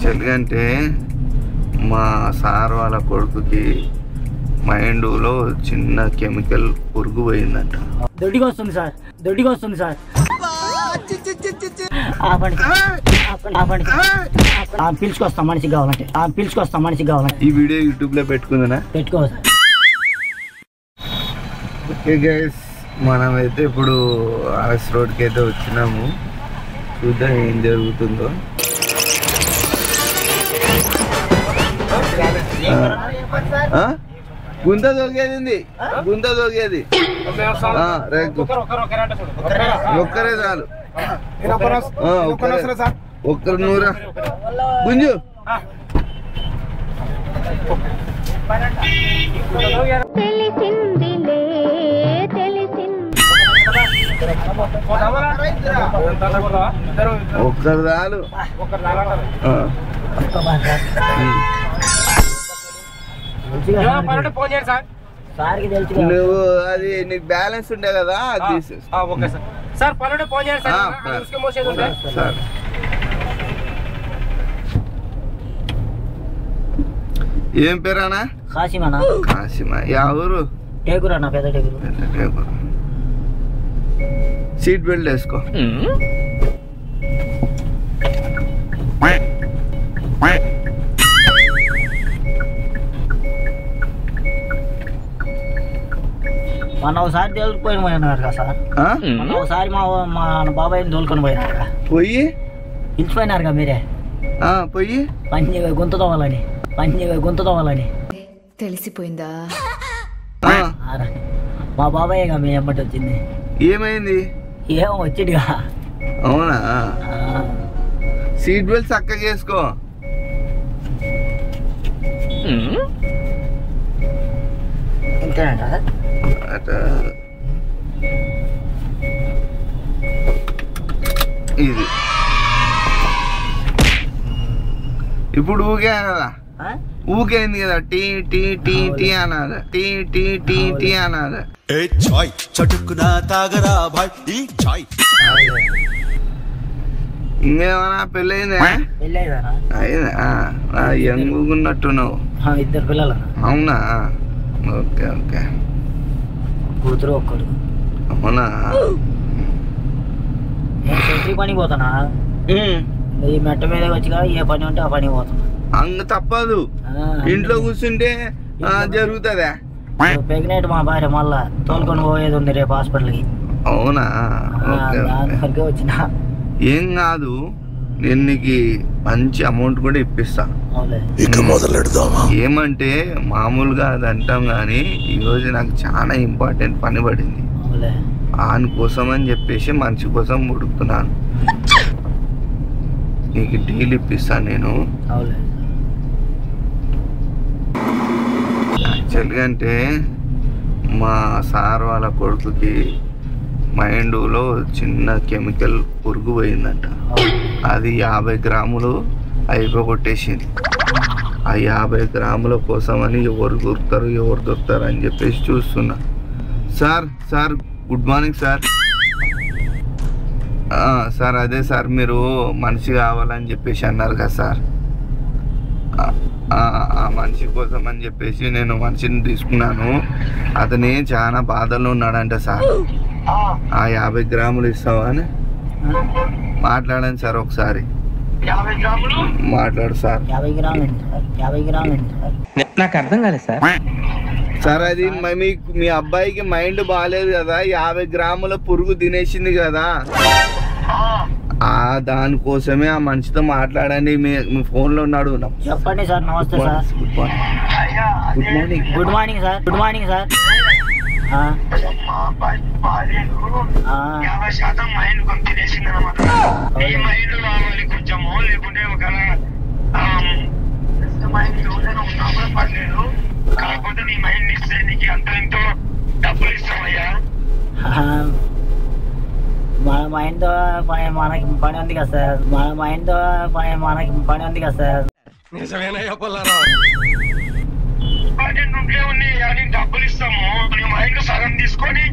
యాక్చువల్గా అంటే మా సార్ వాళ్ళ కొడుకుకి మైండ్లో చిన్న కెమికల్ పురుగు పోయిందంట. దొడ్డిగా వస్తుంది సార్, దొడ్డిగా వస్తుంది సార్. పిలుచుకొస్తాం మనిషికి కావాలంటే, పిలుచుకొస్తాం మనిషికి కావాలంటే. ఈ వీడియో యూట్యూబ్ లో పెట్టుకుందా? పెట్టుకో సార్. ఓకే గైస్, మనమైతే ఇప్పుడు ఆర్ఎస్ రోడ్కి అయితే వచ్చినాము. చూద్దాం ఏం జరుగుతుందో. గుంత దొరికేది, గుంత దొరికేది ఒక్కరే చాలు. ఒక్కరు నూరా గుంజు. ఒక్కరు చాలు. నువ్వు అది నీకు బ్యాలెన్స్ ఉండే కదా, అది తీసేసి. ఏం పేరానా? కాసిమా. కాసిమా. యా ఊరు? టేకురా అన్న, పెద్ద టేకురు. టేకురు. సీట్ బెల్ట్ వేసుకో. మొన్న ఒకసారి తోలుకుపోయిన పోయినారు కదా సార్. మొన్న ఒకసారి మా బాబాయ్ని తోలుకొని పోయినారు కదా. పోయి పిలిచిపోయినారు కదా మీరే. పోయి పంచి గుంత తోవాలని, గుంత తోవాలని తెలిసిపోయిందా? మా బాబాయ్ మీ అమ్మటి వచ్చింది. ఏమైంది? ఏమో వచ్చిందిగా. అవునా? సీట్ బెల్ట్ చక్కగా వేసుకో. ఇంతేనా? ఇది ఇప్పుడు ఊకే కదా, ఊకేంది కదా. టీ టీ టీ టీ అనాలి, టీ టీ టీ టీ అనాలి. ఇంకేమన్నా పెళ్ళయిందా? అయిందా? యంగున్నట్టున్నావు. 2 పిల్లలు. అవునా? Okay okay. కూతురు ఒక్కడు. అవునా? సెంట్రీ పని పోతానా? ఈ మెట్ట మీద వచ్చిగా ఏ పని ఉంటే ఆ పని పోతున్నా. అంగ తప్పదు, ఇంట్లో కూర్చుంటే జరుగుతుందా? ప్రెగ్నెంట్ మా భార్య, మళ్ళా తోలుకొని పోయేది ఉంది రేపు హాస్పిటల్కి. అవునా? దానికి వచ్చిన. ఏం కాదు, నేను నీకు మంచి అమౌంట్ కూడా ఇప్పిస్తా. ఏమంటే మామూలుగా అది అంటాం కానీ ఈరోజు నాకు చాలా ఇంపార్టెంట్ పని పడింది. ఆయన కోసం అని చెప్పేసి మనిషి కోసం ఉడుకుతున్నాను. నీకు డీల్ ఇప్పిస్తాను నేను. యాక్చువల్గా అంటే మా సార్ వాళ్ళ కొడుకుకి మైండ్లో చిన్న కెమికల్ పురుగు పోయిందంట. అది 50 గ్రాములు అయిపోగొట్టేసింది. ఆ 50 గ్రాముల కోసం అని ఎవరు దొరుకుతారు అని చెప్పేసి చూస్తున్నా. Sir good morning sir. Sir అదే సార్, మీరు మనిషి కావాలని చెప్పేసి అన్నారు కదా సార్. ఆ మనిషి కోసం అని చెప్పేసి నేను మనిషిని తీసుకున్నాను. అతనే చాలా బాధల్లో ఉన్నాడంట సార్. ఆ 50 గ్రాములు ఇస్తావా అని మాట్లాడండి సార్ ఒకసారి. మాట్లాడు సార్. 50 గ్రాములు నాకు అర్థం కాలేదు సార్. సార్ అది మీ అబ్బాయికి మైండ్ బాగాలేదు కదా, 50 గ్రాముల పురుగు తినేసింది కదా. దానికోసమే ఆ మనిషితో మాట్లాడండి. మీ ఫోన్ లో ఉన్నాడు. చెప్పండి సార్. నమస్తే sir. Good morning sir. Good morning sir. 50% mind కొంత తినేసింది అనమాట. ఈ మైండ్ రావాలి కొంచెము, లేకుంటే ఒక మైండ్ ఉన్నా కూడా పర్లేదు. కాకపోతే నీ మైండ్ ఇస్తే నీకు అంత ఎంతో డబ్బులు ఇస్తామయ్యా. మన మైండ్ మనకి పని ఉంది కదా సార్. మన మైండ్ మనకి పని ఉంది కదా సార్. నువ్వే ఉంది, డబ్బులు ఇస్తాము. నీ మైండ్ సగం తీసుకొని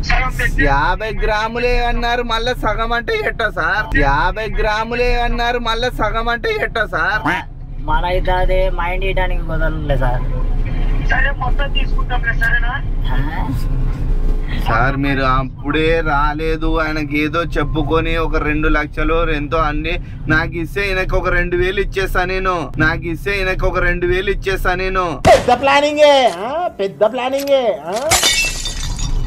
సగం తెచ్చి 50 గ్రాములే అన్నారు మళ్ళా సగం అంటే ఎట్టా సార్? 50 గ్రాములే అన్నారు మళ్ళా సగం అంటే ఎట్టా సార్? మన అయితే అదే మైండ్ ఇయడానికి కుదరలే సార్. సరే మొత్తం తీసుకుంటాంలే, సరేనా? సార్ మీరు అప్పుడే రాలేదు, ఆయనకి ఏదో చెప్పుకొని ఒక 2 లక్షలు ఎంతో అన్ని నాకు ఇస్తే ఈయనకి ఒక 2000 ఇచ్చేస్తా నేను. పెద్ద ప్లానింగే, పెద్ద ప్లానింగే.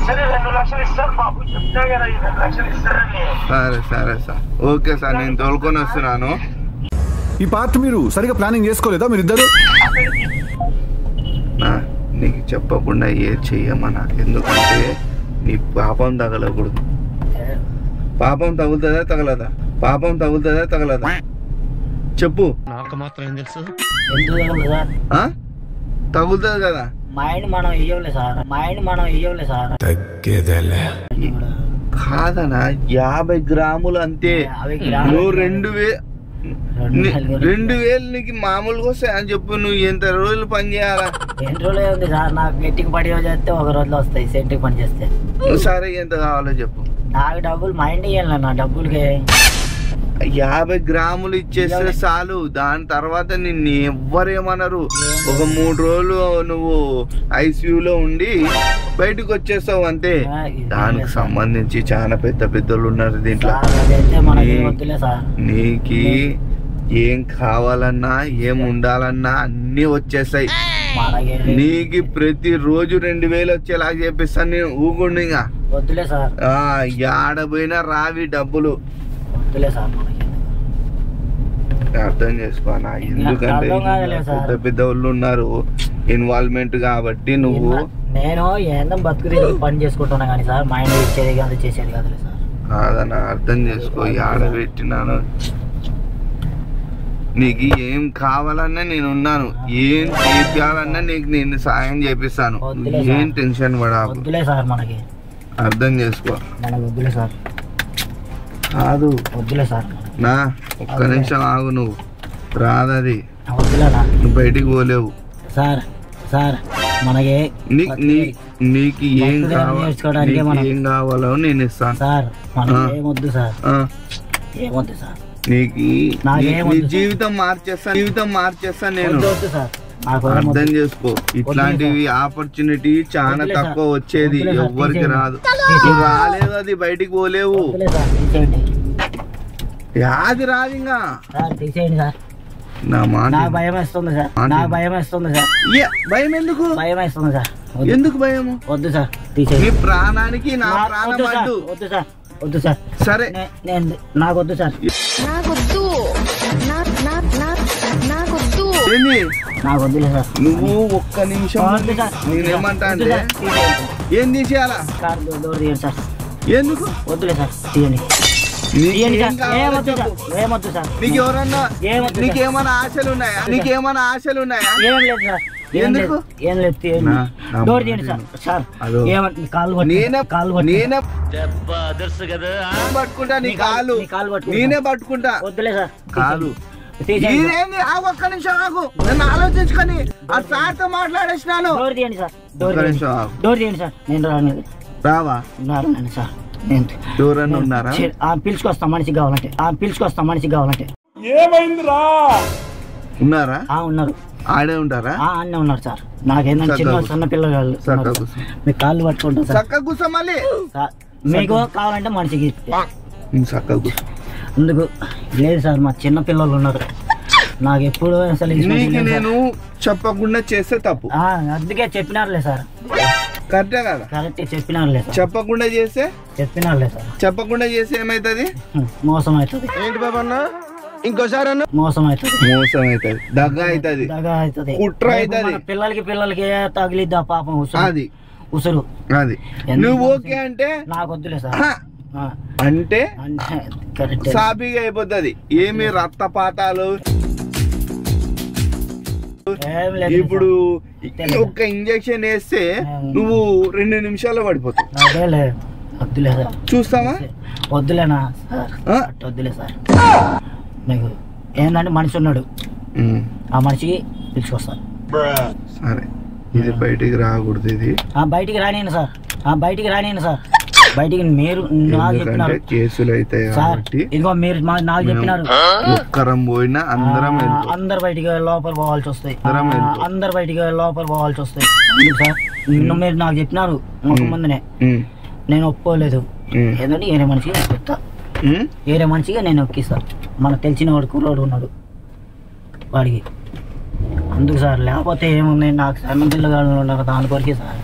సరే 2 లక్షలు ఇస్తారు బాబు, చెప్తా కదా 2 లక్షలు ఇస్తారని. సరే సార్, ఓకే సార్, నేను తోలుకొని వస్తున్నాను. ఈ పార్ట్ మీరు సరిగా ప్లానింగ్ చేసుకోలేదా మీరిద్దరు? నీకు చెప్పకుండా ఏ చెయ్యమన్నా, ఎందుకంటే నీ పాపం తగలకూడదు. పాపం తగులుతుందా తగలదా చెప్పు. నాకు మాత్రం ఏం తెలుసు. ఎందుకు సార్? తగులుతుంది కదా. మైండ్ మనం ఇవ్వలే సార్. కాదనా 50 గ్రాములు అంతే. 50 గ్రాములు. నువ్వు 2000 నీకు మామూలుగా వస్తాయి అని చెప్పు. నువ్వు ఎంత రోజులు పని చేయాలా? 2 రోజులే ఉంది సార్. నాకు గట్టికి పడి చేస్తే 1 రోజులో వస్తాయి, సెంటికి పని చేస్తే. సరే ఎంత కావాలో చెప్పు. నాకు డబ్బులు మైండ్ ఇవ్వాలి నా డబ్బులకి. 50 గ్రాములు ఇచ్చేస్తే చాలు. దాని తర్వాత నిన్ను ఎవ్వరేమనరు. ఒక 3 రోజులు నువ్వు ఐసీయూలో ఉండి బయటకు వచ్చేస్తావు అంతే. దానికి సంబంధించి చాలా పెద్దోళ్ళు ఉన్నారు దీంట్లో. నీకి ఏం కావాలన్నా ఏం ఉండాలన్నా అన్ని వచ్చేస్తాయి. నీకు ప్రతి రోజు 2000 వచ్చేలాగా చెప్పిస్తాను నేను. ఊగుండి ఇంకా వద్దులే సార్. ఆడపోయినా రావి డబ్బులు. వద్దులే సార్. అర్థం చేసుకోనా, ఎందుకంటే పెద్ద వాళ్ళు ఉన్నారు ఇన్వాల్వ్మెంట్ కాబట్టి. నువ్వు నేను ఏందో బతుకు పని చేసుకుంటున్నా కానీ సార్, మైండ్ ఇచ్చేది కాదు చేసేది కాదు సార్. కాదన్నా అర్థం చేసుకో. ఆడబెట్టినాను, నీకు ఏం కావాలన్నా నేను ఉన్నాను. ఏం చేయాలన్నా నీకు నేను సాయం చేపిస్తాను. ఏం టెన్షన్ పడాలి. వద్దులే సార్ మనకి. అర్థం చేసుకో. మనకు వద్దులే సార్. కాదు వద్దులే సార్. నా ఒక్క నిమిషం ఆగు. నువ్వు రాదది. వద్దులేనా? నువ్వు బయటికి పోలేవు సార్. మనకి నీకు ఏం కావాలో నేను ఇస్తాను సార్. ఏమొద్దు సార్. ఏమొద్దు సార్. నీకు నీ జీవితం మార్చేస్తా నేను. అర్థం చేసుకో. ఇట్లాంటివి ఆపర్చునిటీ చాలా తక్కువ వచ్చేది, ఎవ్వరికి రాదు. నువ్వు రాలేదు, అది బయటికి పోలేవు. యాది రాదు ఇంకా. నా మాట భయం వేస్తుంది సార్. భయం ఎందుకు? ఎందుకు భయము? వద్దు సార్. నీ ప్రాణానికి నా ప్రాణం అడ్డు. వద్దు సార్. సరే నాకు వద్దు సార్. ఏంది? నాకు వద్దులే సార్. నువ్వు ఒక్క నిమిషం నేనేమంటా అంటే ఏం తీసేయాలా? డోర్ తీయండి సార్. ఎందుకు? వద్దులే సార్, తీయండి. ఏమొద్దు సార్. నీకేమైనా ఆశలు ఉన్నాయా? ఏం లేదు సార్. ఎందుకు? ఏం లేదు, తీయండి. డోర్ తీయండి సార్. సార్ కాలు పట్టుకుంటా. నీ కాలు నేనే పట్టుకుంటా. వద్దులే సార్. కాదు ఇదేంది? ఒక్క నిమిషం ఆగు, నన్ను ఆలోచించుకొని ఆ సార్ తో మాట్లాడేసినాను. డోర్ తీయండి సార్. ఒక్క నిమిషం ఆగు. డోర్ తీయండి సార్. నేను రాను. రావా? రాను సార్. ఎవరన్నా ఉన్నారా? పిలుచుకొస్తా మనిషి కావాలంటే. ఏమైందిరా? ఉన్నారా? ఉన్నారు. ఆడే ఉంటారా? అన్నీ ఉన్నారు సార్. నాకేందంటే చిన్న పిల్లగాళ్ళు. మీ కాళ్ళు పట్టుకుంటా సార్. చక్కగా కూర్చో. మళ్ళీ మీకు కావాలంటే మనిషికి చక్కగా కూర్చో. అందుకు లేదు సార్, మా చిన్న పిల్లలు ఉన్నారు. నాకు ఎప్పుడు అసలు నేను చెప్పకుండా చేస్తే తప్పు. అందుకే చెప్పినారులే సార్. కరెక్టే కదా? కరెక్ట్ చెప్పినారులే. చెప్పకుండా చేస్తే చెప్పినారులే సార్. చెప్పకుండా చేస్తే ఏమైతుంది? మోసం అవుతుంది. ఏంటి బాబన్న? ఇంకోసారి మోసం అవుతుంది. దగ్గ అవుతుంది. కుట్ర అవుతుంది. పిల్లలకి తగిలిద్దా పాపం అది ఉసురు. అది నువ్వు ఓకే అంటే నాకు వద్దులే సార్. అంటే సాబీగా అయిపోతుంది. ఏమి రక్తపాతాలు ఇప్పుడు ఒక్క ఇంజక్షన్ వేస్తే నువ్వు 2 నిమిషాల్లో పడిపోతావు. చూస్తావా? వద్దులేనా సార్. వద్దులే సార్. మీకు ఏంటంటే మనిషి ఉన్నాడు, ఆ మనిషికి పిలుచుకొస్తాను. సరే ఇది బయటికి రాకూడదు. ఇది బయటికి రానియండి సార్. బయటికి మీరు నాకు చెప్పినారు కేసులు అవుతాయి కాబట్టి ఇదిగో మీరు నాకు చెప్పినారు ఒక్కరం పోయినా అందరం అందరు బయటికి లోపల పోవాల్సి వస్తాయి అందరు బయటికి లోపల పోవాల్సి వస్తాయి సార్ నిన్న మీరు నాకు చెప్పినారు ముందునే నేను ఒప్పుకోలేదు ఎందుకంటే వేరే మనిషిగా చెప్తా వేరే మనిషిగా నేను ఎక్కిస్తా మనకు తెలిసిన వాడు కుర్రోడు ఉన్నాడు వాడికి అందుకు సార్ లేకపోతే ఏముంది నాకు సన్న పిల్లగాడు ఉన్నారు దాని కొరకే సార్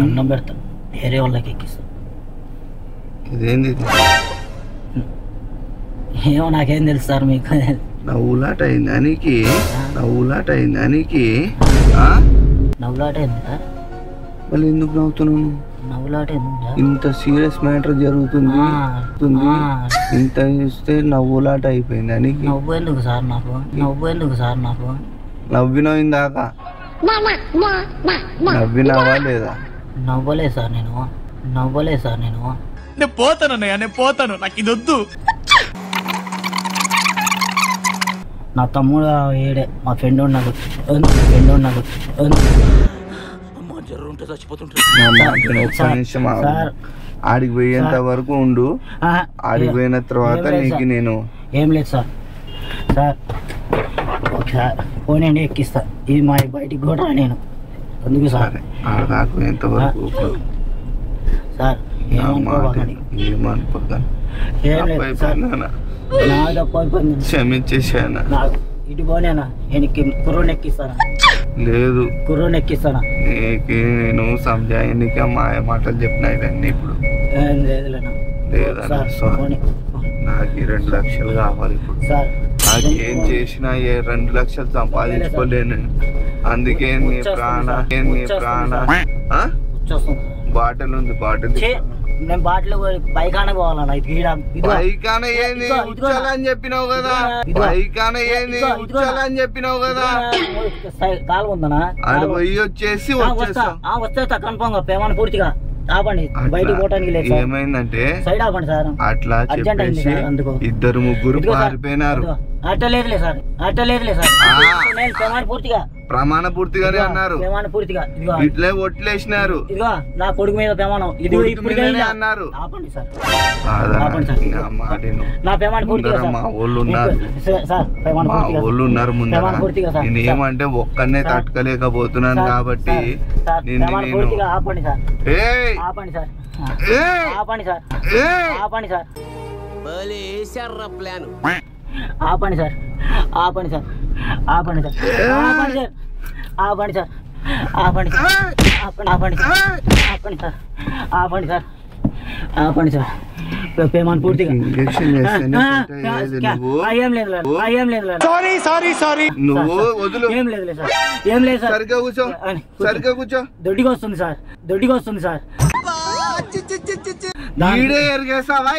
అన్నం పెడతా వేరే వాళ్ళకి ఎక్కిస్తా ఏమో నాకేం తెలుసు సార్ మీకు నవ్వులాట అయిందా నీకు నవ్వులాట అయింది సార్ మళ్ళీ ఎందుకు నవ్వుతున్నాను నవ్వులాట ఇంత సీరియస్ మ్యాటర్ జరుగుతుంది ఇంత చూస్తే నవ్వులాట అయిపోయిందా నీకు నవ్వు ఎందుకు సార్ నాకు నవ్వినావు ఇందాక నవ్వినావా లేదా నవ్వలేదు సార్ నేను పోతాను నాకు ఇది వద్దు. నా తమ్ముడు ఏడే మా ఫ్రెండ్ ఉన్నాడు ఒక్క నిమిషం ఆడికి పోయేంత వరకు ఉండు ఆడికి పోయిన తర్వాత నీకు నేను ఏం లేదు సార్ ఒకసారి పోనీ ఎక్కిస్తా ఇది మా బయటికి కూడా నేను అందుకు సార్ ఆడదాకు ఎంతవరకు సార్ ఏమనుకోకండి క్షమించేసానా ఇటు పోనేనా నేను కుర్రోని ఎక్కిస్తానా లేదు కుర్రోని ఎక్కిస్తానా నీకు నేను సంజాయినిక మాయ మాటలు చెప్పినా ఇవన్నీ ఇప్పుడు లేదా నాకు 2 లక్షలు కావాలి ఇప్పుడు నాకు ఏం చేసినా 2 లక్షలు సంపాదించుకోలేను అందుకే నీ ప్రాణ బాటిల్ ఉంది బాటిల్ నేను బాటిల్ పైకానే పోవాలన్నా పైకాన ఏంది ఉచ్చాలని చెప్పినావు కదా పైకాన ఏంది ఉచ్చాలని చెప్పినావు కదా కాలు ఉందనా అది పోయి వచ్చేసి వచ్చేస్తా కన్ఫామ్ గా పేమాన పూర్తిగా ఆపండి బయటికి పోవడానికి లేదు ఏమైందంటే సైడ్ ఆపండి సార్ అట్లా చెప్పేసి 2-3 పారిపోయినారు అట్ట లేదులే సార్ పేమాన పూర్తిగా ప్రమాణ పూర్తిగానే అన్నారు పూర్తిగా ఇట్లే ఒట్లేసినారు ఇదిగో నా కొడుకు మీద ప్రమాణం ఇది అన్నారు ఆపండి సార్ నా పేమాన పూర్తిగా మా వాళ్ళు ఉన్నారు మా వాళ్ళు ఉన్నారు ముందర నేను ఏమంటే ఒక్కనే తట్టుకోలేకపోతున్నాను కాబట్టి ఆపండి సార్ ఆపండి సార్ ఆపండి సార్ ఆపండి సార్ ఆపండి సార్ ఆపండి సార్ ఆపండి సార్ ఆపండి సార్ ఆపండి సార్ ఆపండి సార్ ఆపండి సార్ ఆపండి సార్ ఆపండి సార్ పేమాన్ పూర్తిగా ఏం లేదు నువ్వు వదులు ఏం లేదు సార్ సరిగ్గా కూర్చో దొడ్డిగా వస్తుంది సార్ ఈడే ఎరిగేసావా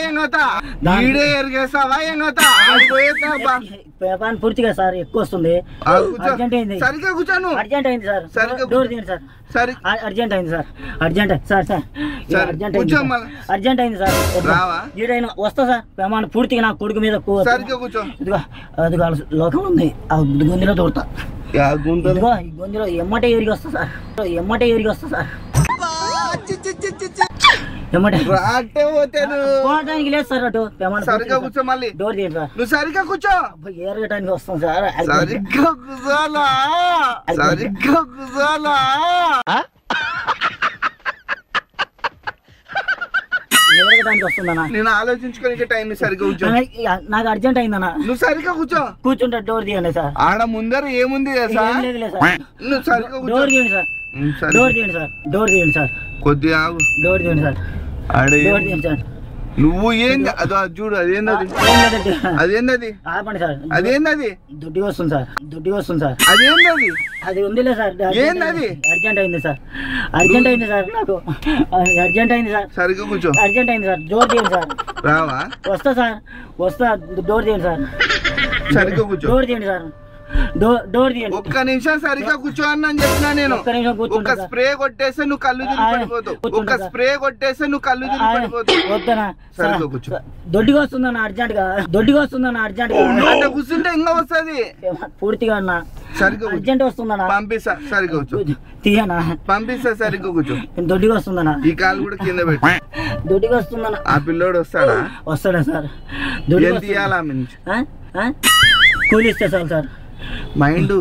పేపాన్ పూర్తిగా సార్ ఎక్కువ వస్తుంది అర్జెంట్ అయింది సరిగ్గా కూర్చోను అర్జెంట్ అయింది సార్ డోర్ తీయండి సార్ అర్జెంట్ అయింది సార్ అర్జెంట్ అయింది సార్ ఈడైనా వస్తా సార్ పేమాన్ పూర్తిగా నా కొడుకు మీద ఇదిగో అది లోకం ఉంది ఆ గొంతులో తోడతా ఇదిగో ఈ గొంతులో ఎమ్మటే ఎరిగి వస్తా సార్ పోవడానికి లేదు సార్ అటు సరిగ్గా కూర్చో మళ్ళీ డోర్ తీయండి సార్ నువ్వు సరిగ్గా కూర్చో ఏరగటానికి వస్తాం సార్ సరిగ్గా కూర్చోలా ఏరగటానికి వస్తుందన్నా నేను ఆలోచించుకోనికి టైం సరిగ్గా కూర్చో నాకు అర్జెంట్ అయిందన్నా నువ్వు సరిగ్గా కూర్చుంటా డోర్ తీయండి సార్ ఆడ ముందర ఏముంది కదా నువ్వు సరిగ్గా డోర్ తీయండి డోర్ తీయండి సార్ కొద్దిగా ఆగు డోర్ తీయండి సార్ డోర్ తీయండి సార్ నువ్వు ఏంది అదో చూడు అదేంది ఆపండి సార్ అదేంది దుడ్డిగా వస్తుంది సార్ అదేంది అది ఉందిలే సార్ ఏంది అర్జెంట్ అయింది సార్ నాకు అర్జెంట్ అయింది సార్ సరిగ్గా కూర్చో అర్జెంట్ అయింది సార్ డోర్ తీయండి సార్ రావా వస్తా డోర్ తీయండి సార్ సరిగ్గా కూర్చో డోర్ తీయండి సార్ డోర్ తీయండి ఒక్క నిమిషం సరిగ్గా కూర్చో అని చెప్పినా నేను ఒక స్ప్రే కొట్టేస్తే నువ్వు కళ్ళు తిరిగి పడిపోతావు వద్దనా సరిగ్గా కూర్చో దొడ్డిగా వస్తుందన్న అర్జెంట్ గా అంటే కూర్చుంటే ఇంకా వస్తుంది పూర్తిగా అన్న సరిగ్గా కూర్చో. అర్జెంట్ వస్తుందనా పంపిస్తా సరిగ్గా కూర్చో. తీయనా పంపిస్తా సరిగ్గా కూర్చో. దొడ్డికి వస్తుందనా ఈ కాలు కూడా కింద పెట్టు. దొడ్డికి వస్తుందనా ఆ పిల్లోడు వస్తాడా? వస్తాడా సార్? ఏం తీయాలా ఆమె నుంచి? కూలి ఇస్తే చాలు సార్. మైండ్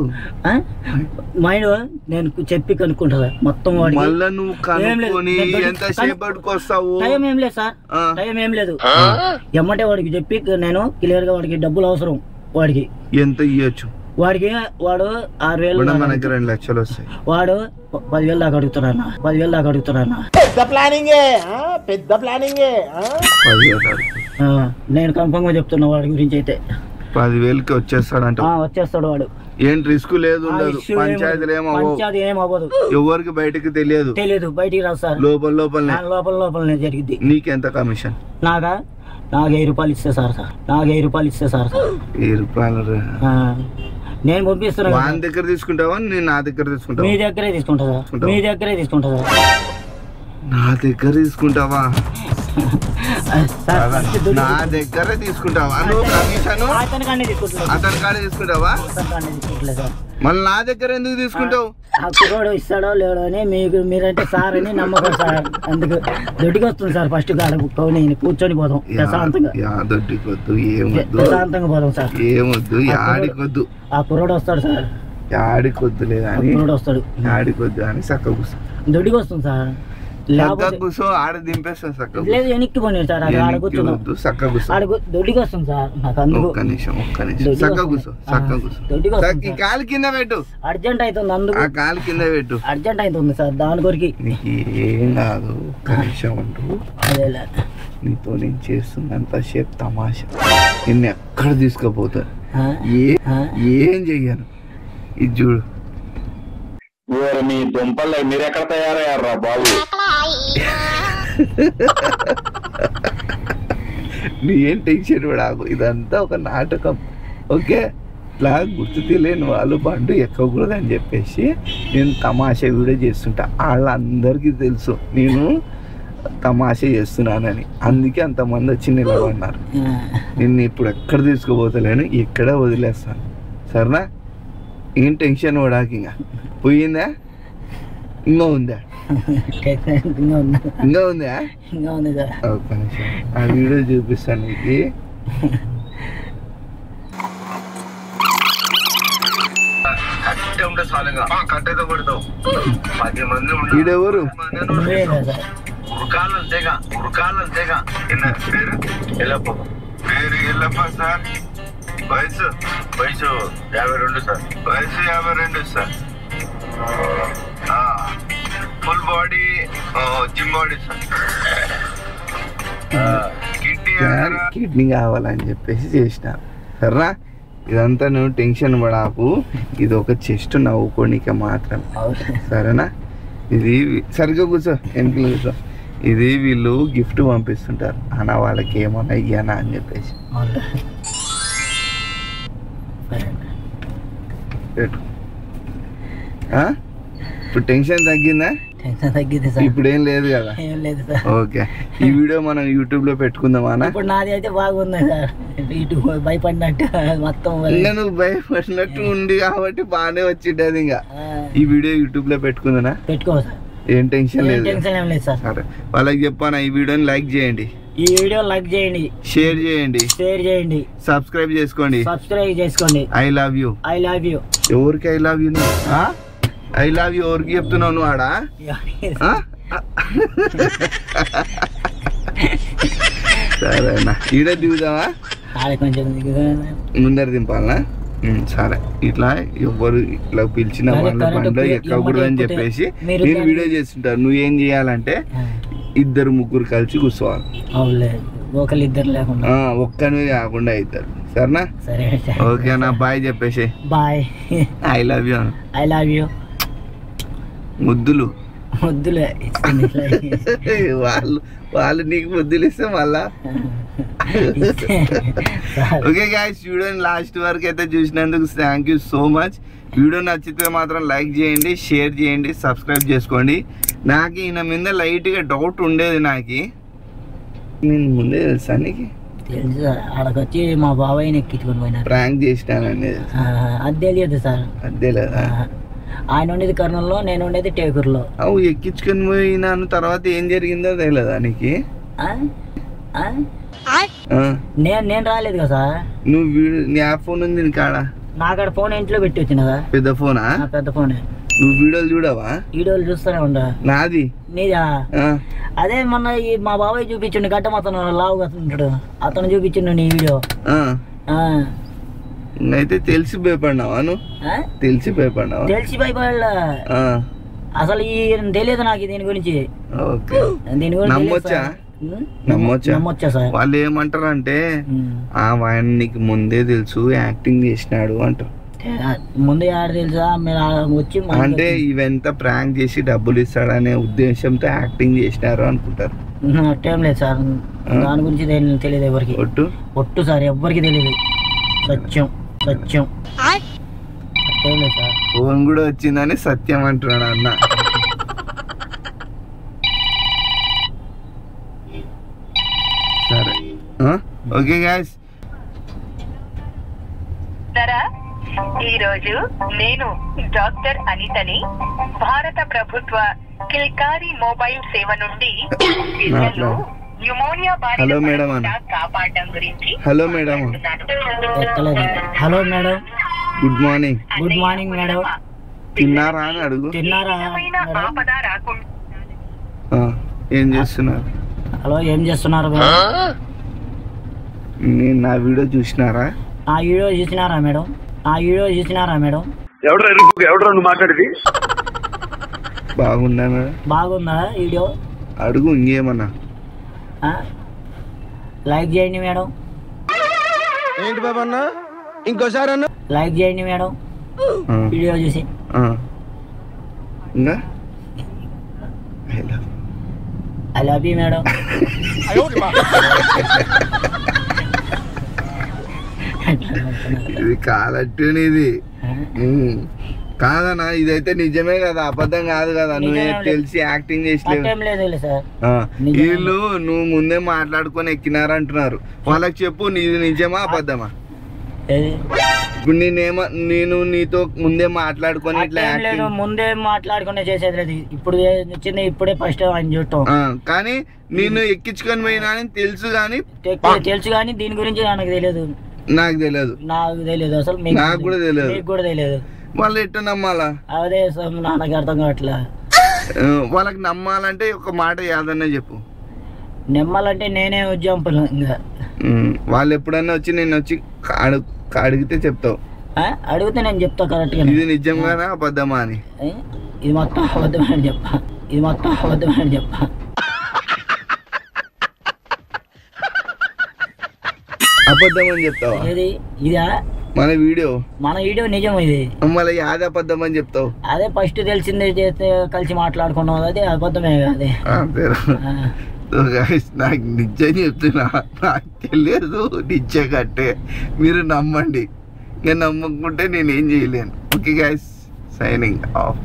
మైండ్ నేను చెప్పి కనుక్కుంటా సార్ మొత్తం వాడికి. మళ్ళా నువ్వు కనుక్కొని ఎంత సేపటికి వస్తావు? టైం ఏం లేదు సార్, టైం ఏం లేదు. ఎమ్మటే వాడికి చెప్పి నేను క్లియర్ గా వాడికి డబ్బులు అవసరం. వాడికి ఎంత ఇవ్వచ్చు? వాడికి వాడు 6,000 మన దగ్గర 2 లక్షలు వస్తాయి. వాడు 10,000 దాకా అడుగుతున్నాను. 10,000 దాకా అడుగుతున్నాను. నేను కన్ఫర్మ్ గా చెప్తున్నా వాడి గురించి అయితే 10,000కి వచ్చేస్తాడంట. వచ్చేస్తాడు వాడు. ఏం రిస్క్ లేదు, పంచాయతీలు ఏమవ్వదు. ఎవరికి బయటకి తెలియదు. బయటికి రాదు సార్. లోపలనే జరిగింది. నీకెంత కమిషన్? నాకు 1000 రూపాయలు ఇస్తే సార్. 1000 రూపాయలు ఇస్తే సార్. 1000 రూపాయలు నేను పంపిస్తున్నా. వాని దగ్గర తీసుకుంటావా? నేను నా దగ్గర తీసుకుంటావా? మీ దగ్గరే తీసుకుంటా సార్. మీ దగ్గరే తీసుకుంటా సార్. నా దగ్గర తీసుకుంటావా? నా దగ్గర తీసుకుంటావా? నువ్వు కమిషన్ అతని కాడే తీసుకుంటావా? మళ్ళీ నా దగ్గర ఎందుకు తీసుకుంటావు? ఆ కుర్రోడు ఇస్తాడో లేడో అని మీరంటే సార్ అని నమ్మకం సార్. అందుకు దొడ్డికి వస్తుంది సార్. ఫస్ట్ గాడ నేను కూర్చొని పోదాం ప్రశాంతంగా. దొడ్డికొద్దు, ఏమొద్దు, ప్రశాంతంగా పోదాం సార్. ఏమొద్దు, యాడికొద్దు. ఆ కుర్రోడు వస్తాడు సార్. యాడికొద్దు లేదని కుర్రోడు వస్తాడు. యాడికొద్దు అని చక్క కూర్చో. దొడ్డికి వస్తుంది సార్. కూర్చో, ఆడ దింపేస్తాను చక్క. లేదు వెనక్కి పోనీ సార్. ఆడ కూర్చున్నాం. చక్క కూర్చో. దొడ్డికి వస్తుంది సార్. నాకు అందుకు ఒక్క నిమిషం చక్క కూర్చో. చక్క కూర్చో. ఈ కాలు కింద పెట్టు. అర్జెంట్ అవుతుంది. అందుకు ఆ కాలు కింద పెట్టు. అర్జెంట్ అవుతుంది సార్. దాని కొరికి నీకు ఏం కాదు. ఒక్క నిమిషం ఉంటూ. నీతో నేను చేస్తున్నంత సేపు తమాషా. నిన్ను ఎక్కడ తీసుకుపోతా? ఏం చెయ్యను. ఇది చూడు. మీ దుంపల్లో మీరు ఎక్కడ తయారయ్యారా బాబు? నీ ఏం టెన్షన్ పడాకు. ఇదంతా ఒక నాటకం. ఓకే, ఇట్లా గుర్తు తెలియని వాళ్ళు బండు ఎక్కకూడదని చెప్పేసి నేను తమాషా వీడియో చేస్తుంటా. వాళ్ళందరికీ తెలుసు నేను తమాషా చేస్తున్నానని. అందుకే అంతమంది వచ్చి నిలబడినారు. నిన్ను ఇప్పుడు ఎక్కడ తీసుకుపోతలేను, ఎక్కడ వదిలేస్తాను. సరేనా? ఏం టెన్షన్ పడాక. ఇంకా పోయిందా? ఇంకా ఉందా? ఇంకా ఉందా? ఒక్క నిమిషం ఆ వీడియో చూపిస్తాను నీకు. కట్టెతో కొడతావు 10 మంది. వీడెవరు? ఉరకాలంతేగా. పేరు ఎల్లప్ప సార్. వయసు 52 సార్. వయసు 52 sir. Full body gym body sir. Kidney కావాలని చెప్పేసి చేసిన. సరేనా? ఇదంతా నువ్వు టెన్షన్ పడాకు. ఇది ఒక చెస్ట్ నవ్వుకోనిక మాత్రం. సరేనా? ఇది సరిగ్గా కూర్చో. ఎంపీలు కూర్చో. ఇది వీళ్ళు గిఫ్ట్ పంపిస్తుంటారు అన్న వాళ్ళకి ఏమన్నా ఇయ్యానా అని చెప్పేసి. ఇప్పుడు టెన్షన్ తగ్గిందా? ఇప్పుడు ఏం లేదు కదా? ఓకే, ఈ వీడియో మనం యూట్యూబ్ లో పెట్టుకుందామా? ఇప్పుడు నాది అయితే బాగుంది సార్. ఇటు భయపడినట్టు మొత్తం నువ్వు భయపడినట్టు ఉంది కాబట్టి బాగానే వచ్చిండేది. ఇంకా ఈ వీడియో యూట్యూబ్ లో పెట్టుకుందా? పెట్టుకో సార్. ఏం టెన్షన్ లేదు. సరే, వాళ్ళకి చెప్పాను ఈ వీడియోని లైక్ చేయండి, షేర్ చేయండి, సబ్స్క్రైబ్ చేసుకోండి. I love you. ఎవరికి I love you? I love you ఎవరికి చెప్తున్నావు నువ్వు? ఆడా సరేనా? ఈడ దిగుదావా? ముందర దింపాలనా? సరే. ఇట్లా ఎవరు ఇట్లా పిలిచిన వాళ్ళ బండ్లో ఎక్కకూడదు అని చెప్పేసి నేను వీడియో చేస్తుంటాను. నువ్వేం చేయాలంటే 2-3 కలిసి కూర్చోవాలి. ఒక్కనే కాకుండా 2. సరేనా? ఓకేనా? బాయ్ చెప్పేసి. బాయ్. I love you. ముద్దులు వాళ్ళు నీకు ముద్దులు ఇస్తే మళ్ళా. ఓకే గైస్, వీడియోని లాస్ట్ వరకు అయితే చూసినందుకు thank you so much. Video నచ్చితే మాత్రం లైక్ చేయండి, షేర్ చేయండి, సబ్స్క్రైబ్ చేసుకోండి. నాకు ఈయన మీద లైట్గా డౌట్ ఉండేది. నేను ముందే తెలుసా నీకు? తెలుసు సార్, ఆడకొచ్చి మా బాబాయ్ని ఎక్కించుకొని పోయినారు. ప్రాంక్ చేసినానండి. అది తెలియదు సార్. అదే లేదా? ఆయన ఉండేది కర్నూలులో, నేను ఉండేది టేకూరులో. అవు ఎక్కించుకొని పోయినాను, తర్వాత ఏం జరిగిందో తెలియదా నీకు? నేను రాలేదు కదా సార్. నువ్వు నీ ఫోన్ ఉంది నీ కాడ? నాకాడ ఫోన్ ఇంట్లో పెట్టి వచ్చిన కదా. పెద్ద ఫోనా? పెద్ద ఫోనే. నువ్వు వీడియోలు చూడవా? వీడియోలు చూస్తూనే ఉండా. నాది నీదా? అదే మొన్న మా బాబాయ్ చూపించండి, గడ్డం అతను లావుగా ఉంటాడు, అతను చూపించండు నీ వీడియో. అయితే తెలిసి భయపడినావా నువ్వు? తెలిసి భయపడినావా? తెలిసి భయపడ అసలు ఈ తెలియదు నాకు దీని గురించి. దీని గురించి నమ్మొచ్చా సార్? వాళ్ళు ఏమంటారు అంటే వాడికి ముందే తెలుసు యాక్టింగ్ చేసినాడు అంటారు. ముందే ఆడ తెలుసా మీరు వచ్చి అంటే ఇవంతా ప్రాంక్ చేసి డబ్బులు ఇస్తాడనే ఉద్దేశంతో యాక్టింగ్ చేసినారు అనుకుంటారు. అట్టేం లేదు సార్, దాని గురించి తెలియదు ఎవరికి. ఒట్టు సార్, ఎవరికి తెలియదు. సత్యం సత్యం. అట్టేం లేదు సార్. ఫోన్ కూడా వచ్చిందని సత్యం అంటున్నాడు అన్న. సరే ఓకే గాయ్స్. ఈ రోజు నేను డాక్టర్ అనితని భారత ప్రభుత్వ కిల్కారి మొబైల్ సేవ నుండి న్యూమోనియా బారిన కాపాడడం గురించి. Hello madam. Hello madam. Good morning. Good morning madam. తిన్నారా అని అడుగు. తిన్నారా? ఏం చేస్తున్నారు? హలో ఏం చేస్తున్నారు? నా వీడియో చూసినారా? ఆ వీడియో చూసినారా మేడం? ఆ వీడియో చూసినారా మేడం? ఎవరు మాట్లాడేది? బాగుందా మేడం? బాగుందా వీడియో? అడుగు ఇంకేమన్నా. లైక్ చేయండి మేడం. ఏంటి బాబా అన్న, ఇంకోసారి అన్న లైక్ చేయండి మేడం వీడియో చూసి. ఇంకా ఐ లవ్ యూ మేడం. ఇది కాలట్టునిది కాదన్నా, ఇదైతే నిజమే కదా, అబద్ధం కాదు కదా. నువ్వే తెలిసి యాక్టింగ్ చేసలేవు. వీళ్ళు నువ్వు ముందే మాట్లాడుకొని ఎక్కినారంటున్నారు. వాళ్ళకి చెప్పు, నీది నిజమా అబద్ధమా? ఇప్పుడు నేను నీతో ముందే మాట్లాడుకొని ఇట్లా ముందే మాట్లాడుకునే చేసేది లేదు. ఇప్పుడు వచ్చింది, ఇప్పుడే ఫస్ట్ ఆయన చూడటం. కానీ నేను ఎక్కించుకొని పోయినా తెలుసు కానీ దీని గురించి నాకు తెలియదు. నాకు తెలియదు అసలు. నాకు కూడా తెలియదు. వాళ్ళు ఎట్లా నమ్మాలా? అదే నాకు అర్థం కావట్లే. వాళ్ళకి నమ్మాలంటే ఒక మాట యాదన్నా చెప్పు. నమ్మాలంటే నేనే ఎగ్జాంపుల్. ఇంకా వాళ్ళు ఎప్పుడన్నా వచ్చి నేను వచ్చి అడిగితే చెప్తావు? అడిగితే నేను చెప్తా కరెక్ట్ గా. ఇది నిజంగానా అబద్ధమా అని? ఇది మొత్తం అబద్ధమే అని చెప్పా. అబద్ధం అని చెప్తావా? ఇదా మన వీడియో నిజం. ఇది మళ్ళీ యాద అబద్ధం అని చెప్తావు? అదే ఫస్ట్ తెలిసిందే చేస్తే కలిసి మాట్లాడుకున్నాం, అదే అబద్ధమే. అదే నాకు నిజం చెప్తున్నా, నాకు తెలియదు నిజం కట్టే. మీరు నమ్మండి, నేను నమ్మకుంటే నేను ఏం చేయలేను. Okay guys, signing off.